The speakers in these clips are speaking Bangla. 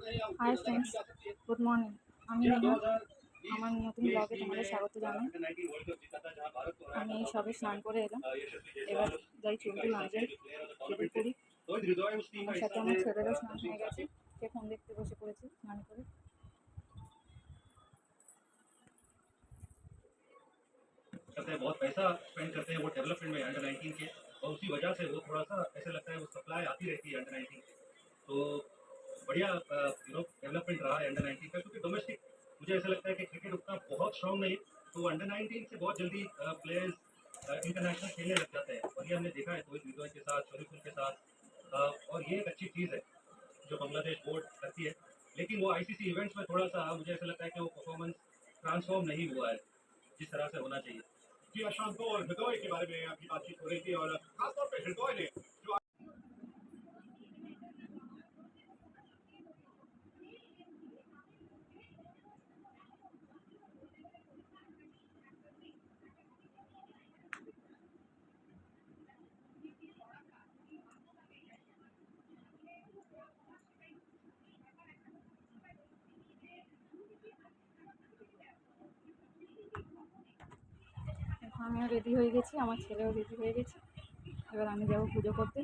Hi friends, good morning. আমি নেহা, আমার নতুন ব্লগে তোমাদের স্বাগত জানাই। আমি সবে স্নান করে এলাম, এবার যাই চুলটি মাজে রেডি করি। আমার সাথে আমার ছেলেরও স্নান হয়ে গেছে, সে ফোন দেখতে বসে পড়েছে স্নান করে। करते हैं, बहुत पैसा स्पेंड करते हैं वो डेवलपमेंट में अंडर 19 के, और उसी वजह से वो थोड़ा सा ऐसा लगता है वो सप्लाई आती रहती है अंडर 19 की। तो बढ़िया डेवलपमेंट रहा है अंडर 19 का, क्योंकि डोमेस्टिक मुझे ऐसा लगता है कि क्रिकेट उतना बहुत स्ट्रॉन्ग नहीं, तो अंडर 19 से बहुत जल्दी प्लेयर्स इंटरनेशनल खेलने लग जाते हैं, और ये हमने देखा है रोहित मिर्जा के साथ, शरीफुल के साथ। और ये एक अच्छी चीज़ है जो बांग्लादेश बोर्ड करती है, लेकिन वो आईसीसी इवेंट्स में थोड़ा सा मुझे ऐसा लगता है कि वो परफॉर्मेंस ट्रांसफॉर्म नहीं हुआ है जिस तरह से होना चाहिए। जी, अशांत को और हृदय के बारे में आपकी बातचीत हो रही थी, और खासतौर पे हृदय ने जो আমিও রেডি হয়ে গেছি, আমার ছেলেও রেডি হয়ে গেছে। এবার আমি যাবো পুজো করতে।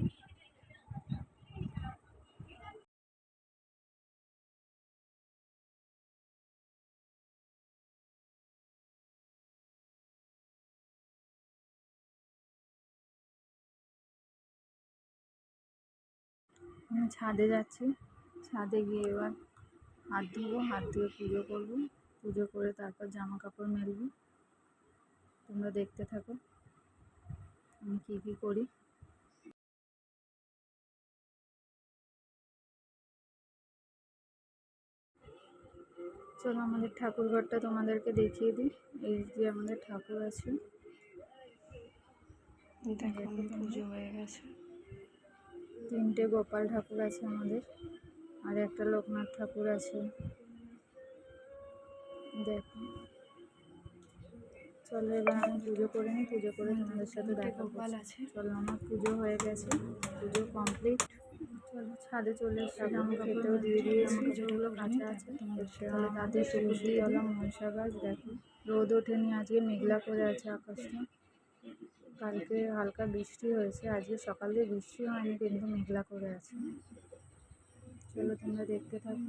আমি ছাদে যাচ্ছি, ছাদে গিয়ে এবার হাত ধুবো, হাত ধুয়ে পুজো করবো, পুজো করে তারপর জামা কাপড় মেলবো। তোমরা দেখতে থাকো আমি কী কী করি। চলো আমাদের ঠাকুর ঘরটা তোমাদেরকে দেখিয়ে দিই। এই যে আমাদের ঠাকুর আছে, দেখো পুজো হয়ে গেছে। 3টে গোপাল ঠাকুর আছে আমাদের, আর একটা লোকনাথ ঠাকুর আছে। দেখো, চলো এবার আমি পুজো করে নিই, পুজো করে তোমাদের সাথে দেখা গোপাল আছে। চলো আমার পুজো হয়ে গেছে, পুজো কমপ্লিট। চলো ছাদে চলে এসে জামা খেতেও দিয়ে দিয়েছি, যেগুলো কাঁচা আছে তাহলে তাদের তুলসী তলা মনসা গাছ। দেখো রোদ ওঠেনি, আজকে মেঘলা করে আছে আকাশটা। কালকে হালকা বৃষ্টি হয়েছে, আজকে সকাল দিয়ে বৃষ্টি হয়নি, কিন্তু মেঘলা করে আছে। চলো তোমরা দেখতে থাকো।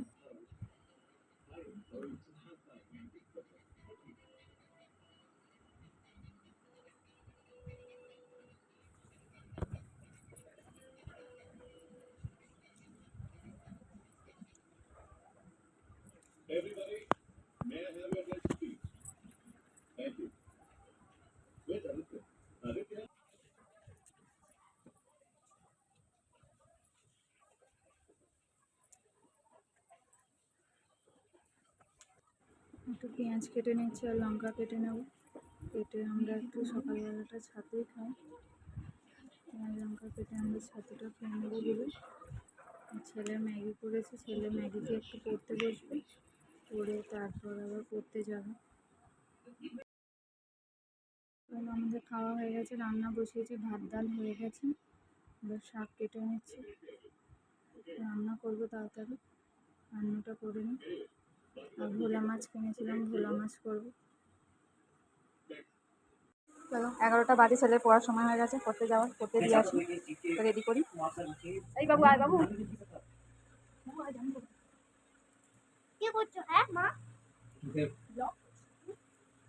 Everybody, may I have your attention, please? Thank you. Where's Aditya? Aditya? একটু পেঁয়াজ কেটে নিচ্ছি আর লঙ্কা কেটে নেব। কেটে আমরা একটু সকালবেলাটা ছাতুই খাই। পেঁয়াজ লঙ্কা কেটে আমরা ছাতুটা খেয়ে নেবো বলে। ছেলে ম্যাগি করেছে, ছেলে ম্যাগিকে একটু পড়তে বসবে, পড়ে তারপর আবার পড়তে যাবে। আমাদের খাওয়া হয়ে গেছে, রান্না বসিয়েছি, ভাত ডাল হয়ে গেছে। এবার শাক কেটে নিচ্ছি, রান্না করবো তাড়াতাড়ি, রান্নাটা করে নিই। আর ভোলা মাছ কিনেছিলাম, ভোলা মাছ করবো। চলো 11টা বাজে, ছেলের পড়ার সময় হয়ে গেছে, পড়তে যাওয়ার, পড়তে দিয়ে আসি, রেডি করি। এই বাবু আয়, বাবু কি করছো? হ্যাঁ মা,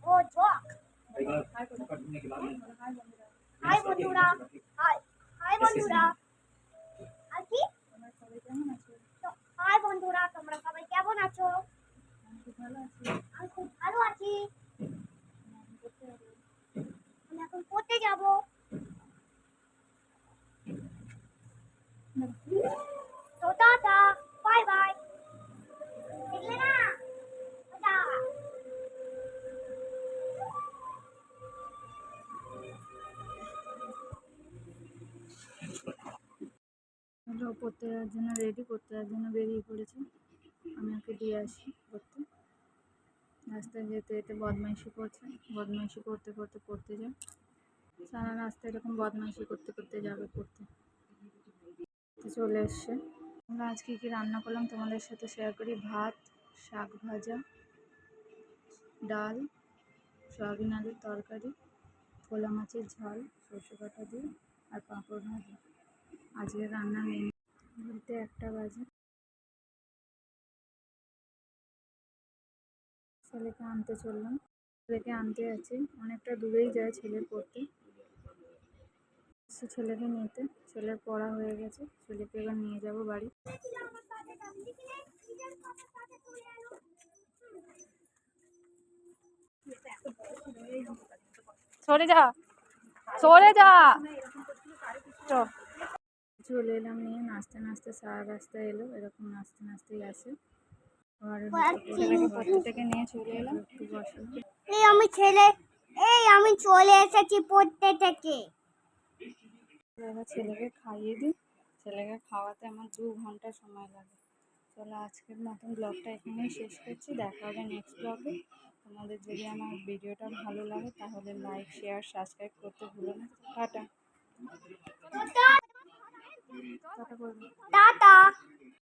ও জক। হাই বন্ধুরা, হাই হাই বন্ধুরা। আর কি হাই বন্ধুরা, তোমরা সবাই কেমন আছো? আমি খুব ভালো আছি। আমি এখন পড়তে যাবো। তো টাটা, বাই বাই। দেখলে না? টাটা। পড়তে যাওয়ার জন্য রেডি, করতে যাওয়ার জন্য বেরিয়ে পড়েছে। আমি ওকে দিয়ে আসি পড়তে। রাস্তায় যেতে যেতে বদমাইশি করছে, বদমাইশি করতে করতে পড়তে যায়। সারা রাস্তায় এরকম বদমাইশি করতে করতে যাবে পড়তে। চলে এসছে, আমরা আজকে কী রান্না করলাম তোমাদের সাথে শেয়ার করি। ভাত, শাক ভাজা, ডাল, সয়াবিন আলুর তরকারি, ভোলা মাছের ঝাল সরষে বাটা দিয়ে, আর পাঁপড় ভাজা। আজকের রান্নার মেনু। বলতে 1টা বাজে। ছেলেকে আনতে চললাম। ছেলেকে আনতে আছি, অনেকটা দূরেই যায় ছেলের পড়তে। ছেলেকে নিতে, ছেলের পড়া হয়ে গেছে, ছেলেকে এবার নিয়ে যাব বাড়ি। সরে যা, সরে যা। চলে এলাম নিয়ে, নাচতে নাচতে সারা রাস্তা এলো, এরকম নাচতে নাচতেই আসে। আর ছেলেকে পড়তে থেকে নিয়ে চলে এলাম, একটু বসলাম। আমি চলে এসেছি পড়তে থেকে। এবার ছেলেকে খাইয়ে দিই। ছেলেকে খাওয়াতে আমার 2 ঘন্টা সময় লাগে। চলো আজকের মতন ব্লগটা এখানেই শেষ করছি। দেখা হবে নেক্সট ব্লগে। তোমাদের যদি আমার ভিডিওটা ভালো লাগে তাহলে লাইক, শেয়ার, সাবস্ক্রাইব করতে ভুলো না। টাটা। টাটা করবে। টাটা।